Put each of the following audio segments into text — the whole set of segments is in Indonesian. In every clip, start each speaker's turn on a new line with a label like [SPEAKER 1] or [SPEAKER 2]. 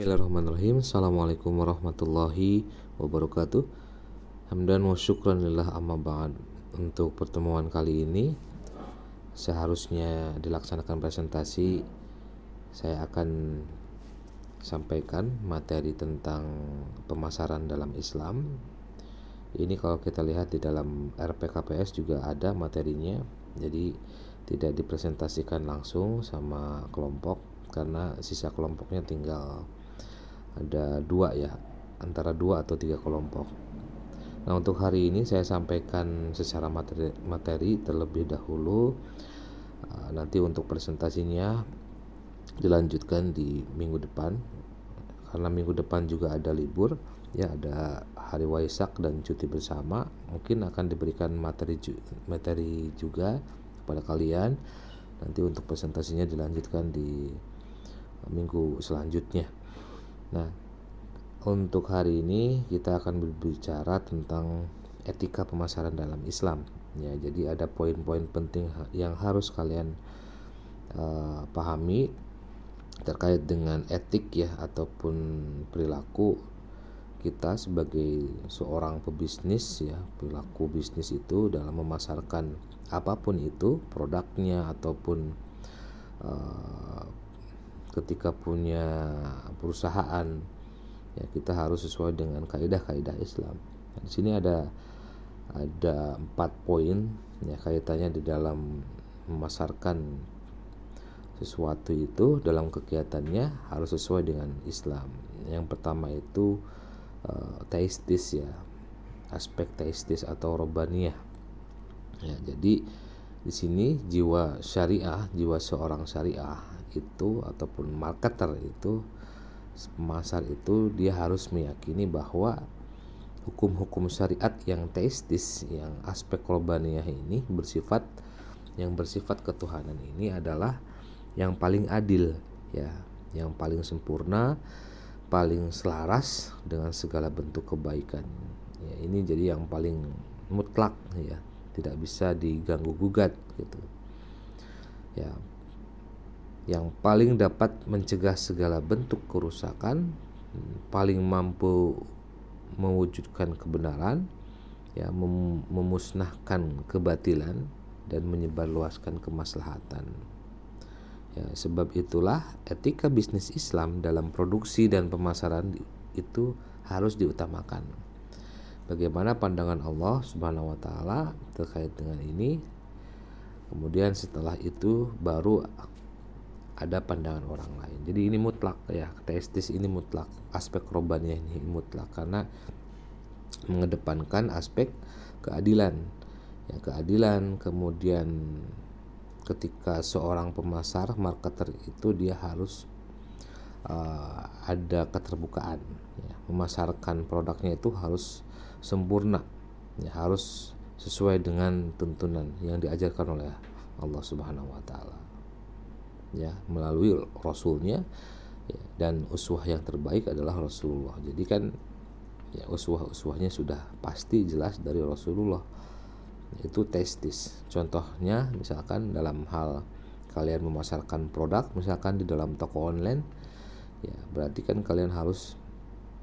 [SPEAKER 1] Bismillahirrahmanirrahim. Assalamualaikum warahmatullahi wabarakatuh. Hamdan wa syukran lillah amma ba'd. Untuk pertemuan kali ini seharusnya dilaksanakan presentasi. Saya akan sampaikan materi tentang pemasaran dalam Islam. Ini kalau kita lihat di dalam RPKPS juga ada materinya. Jadi tidak dipresentasikan langsung sama kelompok karena sisa kelompoknya tinggal ada 2 ya, antara 2 atau 3 kelompok. Nah, untuk hari ini saya sampaikan secara materi terlebih dahulu. Nanti untuk presentasinya dilanjutkan di minggu depan, karena minggu depan juga ada libur ya, ada hari Waisak dan cuti bersama. Mungkin akan diberikan materi juga kepada kalian. Nanti untuk presentasinya dilanjutkan di minggu selanjutnya. Nah, untuk hari ini kita akan berbicara tentang etika pemasaran dalam Islam. Ya, jadi ada poin-poin penting yang harus kalian pahami terkait dengan etik ya, ataupun perilaku kita sebagai seorang pebisnis ya. Perilaku bisnis itu dalam memasarkan apapun itu, produknya ataupun ketika punya perusahaan ya, kita harus sesuai dengan kaidah-kaidah Islam. Di sini ada 4 poin ya, kaitannya di dalam memasarkan sesuatu itu dalam kegiatannya harus sesuai dengan Islam. Yang pertama itu teistis ya, aspek teistis atau robaniyah. Ya, jadi di sini jiwa syariah, jiwa seorang syariah itu ataupun marketer itu, pemasar itu, dia harus meyakini bahwa hukum-hukum syariat yang teistis, yang aspek robaniyah ini yang bersifat ketuhanan ini adalah yang paling adil ya, yang paling sempurna, paling selaras dengan segala bentuk kebaikan. Ya, ini jadi yang paling mutlak ya, tidak bisa diganggu gugat gitu. Ya, yang paling dapat mencegah segala bentuk kerusakan, paling mampu mewujudkan kebenaran ya, memusnahkan kebatilan dan menyebarluaskan kemaslahatan. Ya, sebab itulah etika bisnis Islam dalam produksi dan pemasaran itu harus diutamakan. Bagaimana pandangan Allah Subhanahu wa taala terkait dengan ini? Kemudian setelah itu baru ada pandangan orang lain. Jadi ini mutlak ya, teistis ini mutlak, aspek robaniyah ini mutlak karena mengedepankan aspek keadilan. Ya, keadilan. Kemudian ketika seorang pemasar, marketer itu dia harus ada keterbukaan ya, memasarkan produknya itu harus sempurna ya, harus sesuai dengan tuntunan yang diajarkan oleh Allah Subhanahu wa taala ya, melalui rasulnya ya, dan uswah yang terbaik adalah Rasulullah. Jadi kan ya, uswahnya sudah pasti jelas dari Rasulullah, itu teistis. Contohnya misalkan dalam hal kalian memasarkan produk, misalkan di dalam toko online ya, berarti kan kalian harus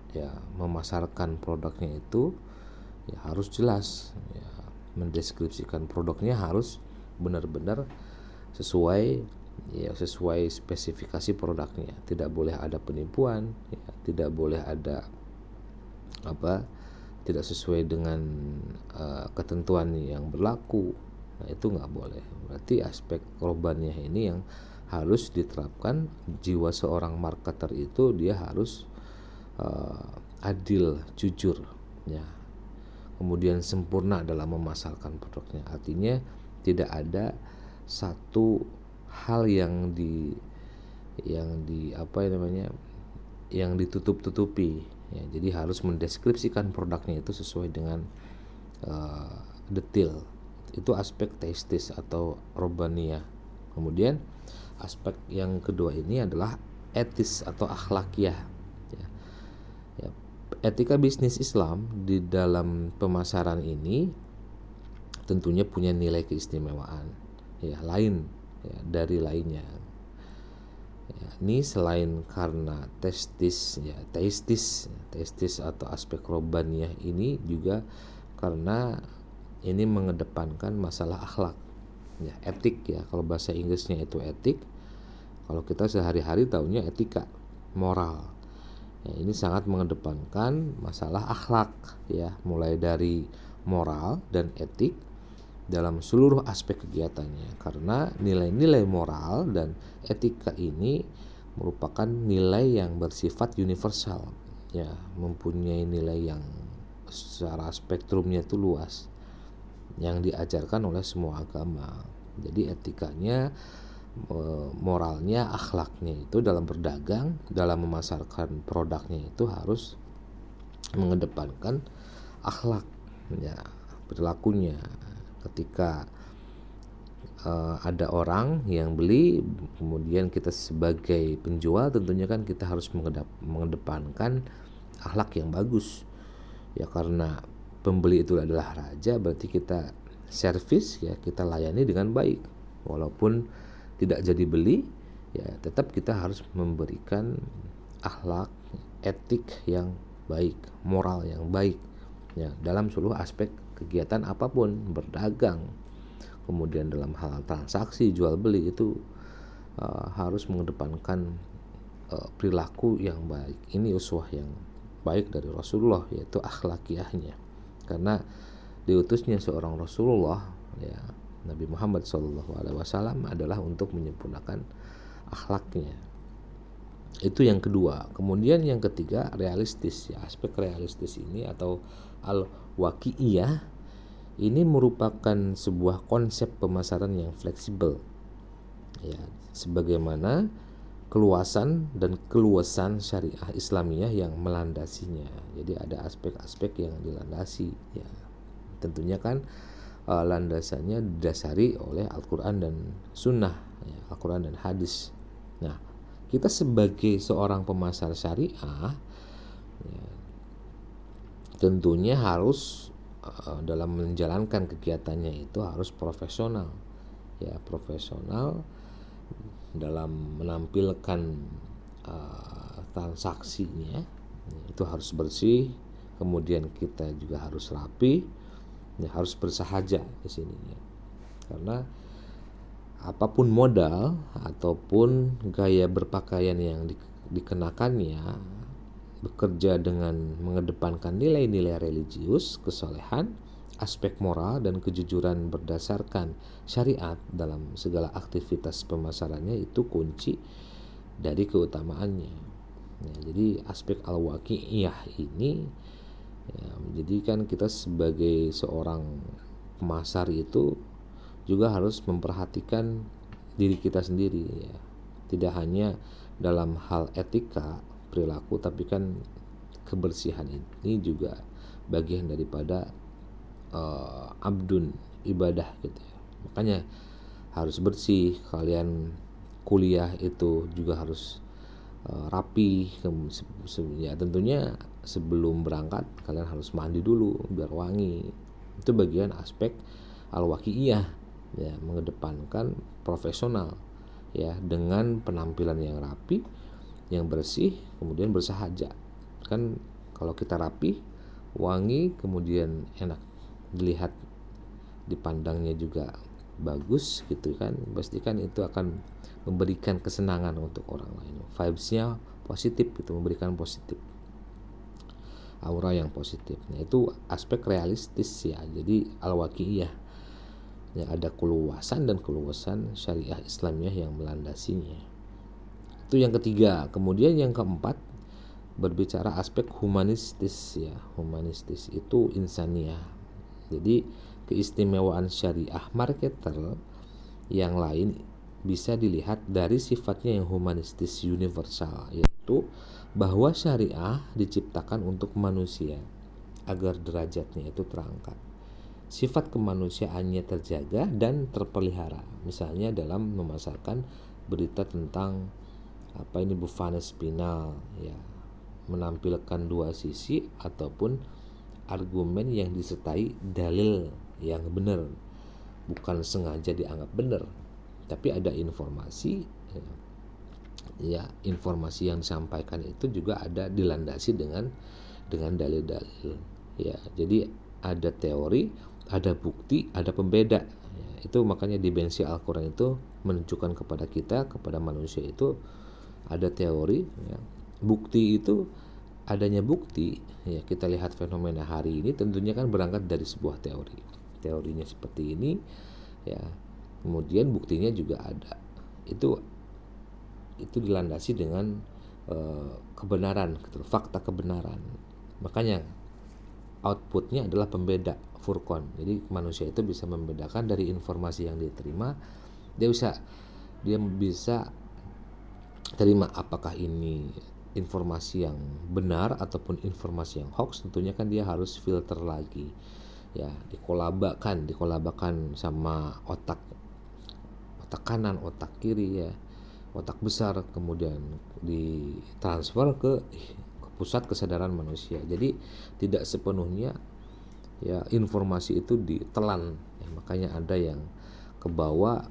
[SPEAKER 1] ya memasarkan produknya itu ya harus jelas ya, mendeskripsikan produknya harus benar-benar sesuai ya, sesuai spesifikasi produknya. Tidak boleh ada penipuan ya, tidak boleh ada tidak sesuai dengan ketentuan yang berlaku. Nah, itu nggak boleh. Berarti aspek robaniyah ini yang harus diterapkan. Jiwa seorang marketer itu dia harus adil, jujur ya, kemudian sempurna dalam memasarkan produknya. Artinya tidak ada satu hal yang ditutup-tutupi ya. Jadi harus mendeskripsikan produknya itu sesuai dengan detail. Itu aspek teistis atau robaniyah. Kemudian aspek yang kedua ini adalah etis atau akhlakiyah ya. Ya, etika bisnis Islam di dalam pemasaran ini tentunya punya nilai keistimewaan ya, lain ya, dari lainnya. Ya, ini selain karena testis atau aspek robaniyah ini juga karena ini mengedepankan masalah akhlak, ya, etik ya. Kalau bahasa Inggrisnya itu etik, kalau kita sehari-hari tahunya etika, moral. Ya, ini sangat mengedepankan masalah akhlak ya, mulai dari moral dan etik dalam seluruh aspek kegiatannya, karena nilai-nilai moral dan etika ini merupakan nilai yang bersifat universal ya, mempunyai nilai yang secara spektrumnya itu luas, yang diajarkan oleh semua agama. Jadi etikanya, moralnya, akhlaknya itu dalam berdagang, dalam memasarkan produknya itu harus mengedepankan akhlak ya, perilakunya. Ketika ada orang yang beli, kemudian kita sebagai penjual tentunya kan kita harus mengedepankan akhlak yang bagus ya, karena pembeli itu adalah raja, berarti kita servis ya, kita layani dengan baik. Walaupun tidak jadi beli ya, tetap kita harus memberikan akhlak, etik yang baik, moral yang baik ya, dalam seluruh aspek kegiatan apapun, berdagang, kemudian dalam hal transaksi jual beli itu harus mengedepankan perilaku yang baik. Ini uswah yang baik dari Rasulullah, yaitu akhlakiyahnya. Karena diutusnya seorang Rasulullah ya, Nabi Muhammad SAW adalah untuk menyempurnakan akhlaknya. Itu yang kedua. Kemudian yang ketiga, realistis ya. Aspek realistis ini atau al-waqi'iyah ini merupakan sebuah konsep pemasaran yang fleksibel ya, sebagaimana keluasan dan keluasan syariah Islamiyah yang melandasinya. Jadi ada aspek-aspek yang dilandasi ya. Tentunya kan landasannya didasari oleh Al-Quran dan Sunnah ya, Al-Quran dan hadis. Nah, kita sebagai seorang pemasar syariah ya, tentunya harus dalam menjalankan kegiatannya itu harus profesional ya, profesional dalam menampilkan transaksinya itu harus bersih, kemudian kita juga harus rapi ya, harus bersahaja di sini ya. Karena apapun modal ataupun gaya berpakaian yang dikenakannya bekerja dengan mengedepankan nilai-nilai religius, kesolehan, aspek moral dan kejujuran berdasarkan syariat dalam segala aktivitas pemasarannya, itu kunci dari keutamaannya ya. Jadi aspek al-waqi'iyah ini ya, menjadikan kita sebagai seorang pemasar itu juga harus memperhatikan diri kita sendiri ya. Tidak hanya dalam hal etika perilaku, tapi kan kebersihan ini juga bagian daripada abdun, ibadah gitu ya. Makanya harus bersih. Kalian kuliah itu juga harus rapi ya. Tentunya sebelum berangkat kalian harus mandi dulu biar wangi. Itu bagian aspek al-waqi'iyah ya, mengedepankan profesional ya, dengan penampilan yang rapi, yang bersih, kemudian bersahaja. Kan kalau kita rapi, wangi, kemudian enak dilihat, dipandangnya juga bagus gitu kan, pastikan itu akan memberikan kesenangan untuk orang lain. Vibes-nya positif gitu, memberikan positif, aura yang positif. Nah, itu aspek realistis ya. Jadi al-waqi'iyah ya, ada keluasan dan keluasan syariah Islamiyah yang melandasinya. Itu yang ketiga. Kemudian yang keempat, berbicara aspek humanistis ya. Humanistis itu insaniyah. Jadi keistimewaan syariah marketer yang lain bisa dilihat dari sifatnya yang humanistis universal, yaitu bahwa syariah diciptakan untuk manusia agar derajatnya itu terangkat, sifat kemanusiaannya terjaga dan terpelihara. Misalnya dalam memasarkan berita tentang bufana spinal ya, menampilkan dua sisi ataupun argumen yang disertai dalil yang benar, bukan sengaja dianggap benar, tapi ada informasi ya, ya informasi yang disampaikan itu juga ada dilandasi dengan dalil-dalil. Ya, jadi ada teori, ada bukti, ada pembeda. Ya, itu makanya dimensi Al-Qur'an itu menunjukkan kepada kita, kepada manusia itu ada teori, ya. Bukti itu adanya bukti, ya kita lihat fenomena hari ini tentunya kan berangkat dari sebuah teori. Teorinya seperti ini, ya. Kemudian buktinya juga ada. Itu dilandasi dengan kebenaran, gitu, fakta kebenaran. Makanya outputnya adalah pembeda, furqan. Jadi manusia itu bisa membedakan dari informasi yang diterima, dia bisa terima apakah ini informasi yang benar ataupun informasi yang hoax. Tentunya kan dia harus filter lagi, ya, dikolabakan sama otak kanan, otak kiri, ya, otak besar, kemudian ditransfer ke pusat kesadaran manusia. Jadi tidak sepenuhnya ya informasi itu ditelan, ya, makanya ada yang kebawa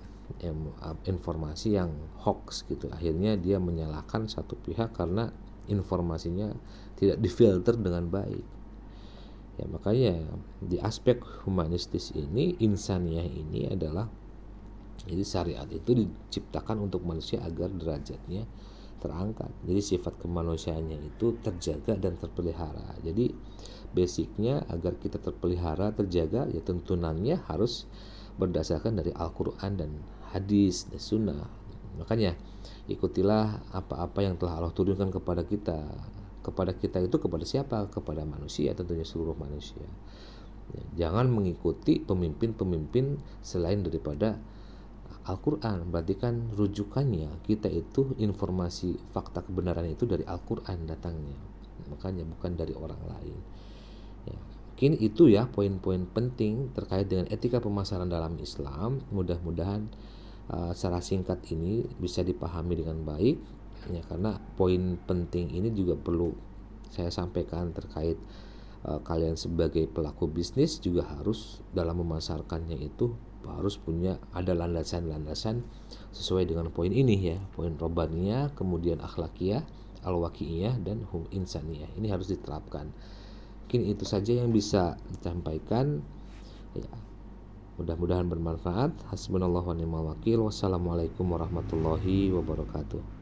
[SPEAKER 1] informasi yang hoax gitu, akhirnya dia menyalahkan satu pihak karena informasinya tidak difilter dengan baik. Ya, makanya di aspek humanistis ini, insaniyah ini adalah, jadi syariat itu diciptakan untuk manusia agar derajatnya terangkat. Jadi sifat kemanusiaannya itu terjaga dan terpelihara. Jadi basicnya agar kita terpelihara, terjaga, ya tuntunannya harus berdasarkan dari Al-Quran dan hadis dan sunnah. Makanya ikutilah apa-apa yang telah Allah turunkan kepada kita. Kepada kita itu kepada siapa? Kepada manusia, tentunya seluruh manusia. Jangan mengikuti pemimpin-pemimpin selain daripada Al-Quran. Berarti kan rujukannya kita itu informasi fakta kebenaran itu dari Al-Quran datangnya, makanya bukan dari orang lain. Ya, mungkin itu ya poin-poin penting terkait dengan etika pemasaran dalam Islam. Mudah-mudahan secara singkat ini bisa dipahami dengan baik, ya, karena poin penting ini juga perlu saya sampaikan terkait kalian sebagai pelaku bisnis juga harus dalam memasarkannya itu harus punya ada landasan-landasan sesuai dengan poin ini, ya, poin robaniyah, kemudian akhlakiyah, al-waqi'iyah, dan insaniyah. Ini harus diterapkan. Mungkin itu saja yang bisa disampaikan, ya, mudah-mudahan bermanfaat. Hasbunallahu wa ni'mal wakil. Wassalamualaikum warahmatullahi wabarakatuh.